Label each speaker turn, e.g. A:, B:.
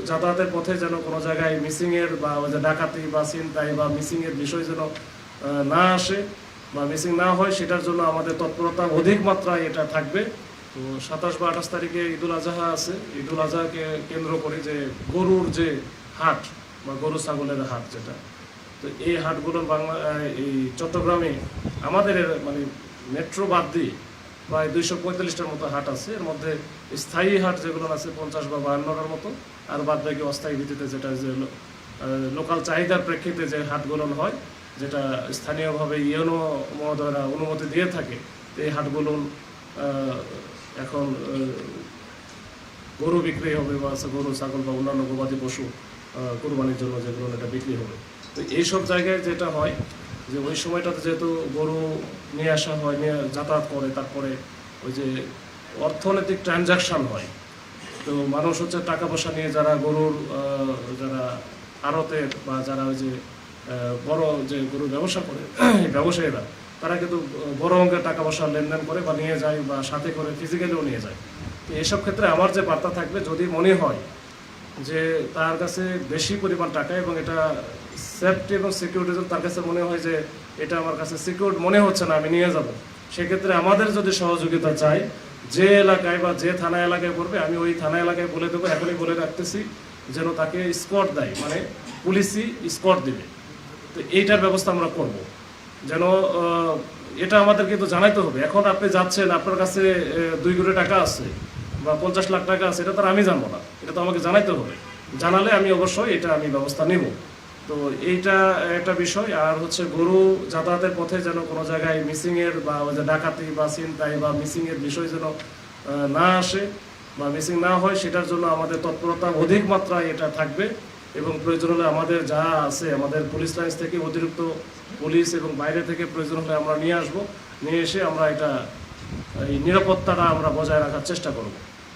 A: যাতায়াতের পথে যেন কোনো জায়গায় মিসিংয়ের বা ওই যে ডাকাতি বা ছিনতাই বা মিসিংয়ের বিষয় যেন না আসে বা মিসিং না হয়, সেটার জন্য আমাদের তৎপরতা অধিক মাত্রায় এটা থাকবে। তো 27 বা 28 তারিখে ঈদুল আজহা আছে। ঈদুল আজহাকে কেন্দ্র করে যে গরুর যে হাট বা গরু ছাগলের হাট যেটা, তো এই হাটগুলোর এই চট্টগ্রামে আমাদের মানে মেট্রো বাদ দিয়ে প্রায় 245টার মতো হাট আছে। এর মধ্যে স্থায়ী হাট যেগুলো আছে 50 বা 52টার মতো, আর বাদ বাকি অস্থায়ী ভিত্তিতে যেটা যে লোকাল চাহিদার প্রেক্ষিতে যে হাটগুলো হয়, যেটা স্থানীয়ভাবে ইউনো মহোদয়রা অনুমতি দিয়ে থাকে। এই হাটগুলো এখন গরু বিক্রি হবে বা গরু ছাগল বা অন্যান্য গবাদি পশু কোরবানির জন্য যেগুলো এটা বিক্রি হবে। তো এইসব জায়গায় যেটা হয় যে ওই সময়টাতে যেহেতু গরু নিয়ে আসা হয়, নিয়ে যাতায়াত করে, তারপরে ওই যে অর্থনৈতিক ট্রানজাকশান হয়। তো মানুষ হচ্ছে টাকা পয়সা নিয়ে যারা গরুর যারা আড়তের বা যারা ওই যে বড় যে গরুর ব্যবসা করে ব্যবসায়ীরা, তারা কিন্তু বড় অঙ্কের টাকা পয়সা লেনদেন করে বা নিয়ে যায় বা সাথে করে ফিজিক্যালিও নিয়ে যায়। তো এসব ক্ষেত্রে আমার যে বার্তা থাকবে, যদি মনে হয় যে তার কাছে বেশি পরিমাণ টাকা এবং এটা সেফটি এবং সিকিউরিটির জন্য তার কাছে মনে হয় যে এটা আমার কাছে সিকিউর মনে হচ্ছে না, আমি নিয়ে যাব, সেক্ষেত্রে আমাদের যদি সহযোগিতা চাই, যে এলাকায় বা যে থানা এলাকায় পড়বে, আমি ওই থানা এলাকায় বলে দেবো, এখনই বলে রাখতেছি, যেন তাকে স্কট দেয়, মানে পুলিশই স্কট দিবে। তো এইটার ব্যবস্থা আমরা করব, যেন এটা আমাদের কিন্তু জানাইতে হবে। এখন আপনি যাচ্ছেন, আপনার কাছে 2 কোটি টাকা আছে বা 50 লাখ টাকা আছে, এটা তো আমি জানবো না, এটা তো আমাকে জানাইতে হবে। জানালে আমি অবশ্যই এটা আমি ব্যবস্থা নেব। তো এইটা একটা বিষয়। আর হচ্ছে গরু যাতায়াতের পথে যেন কোনো জায়গায় মিসিংয়ের বা ওই যে ডাকাতি বা ছিনতাই বা মিসিংয়ের বিষয় যেন না আসে বা মিসিং না হয়, সেটার জন্য আমাদের তৎপরতা অধিক মাত্রায় এটা থাকবে। এবং প্রয়োজন হলে আমাদের যা আছে, আমাদের পুলিশ লাইন্স থেকে অতিরিক্ত পুলিশ এবং বাইরে থেকে প্রয়োজন হলে আমরা নিয়ে আসবো, নিয়ে এসে আমরা এটা এই নিরাপত্তাটা আমরা বজায় রাখার চেষ্টা করব।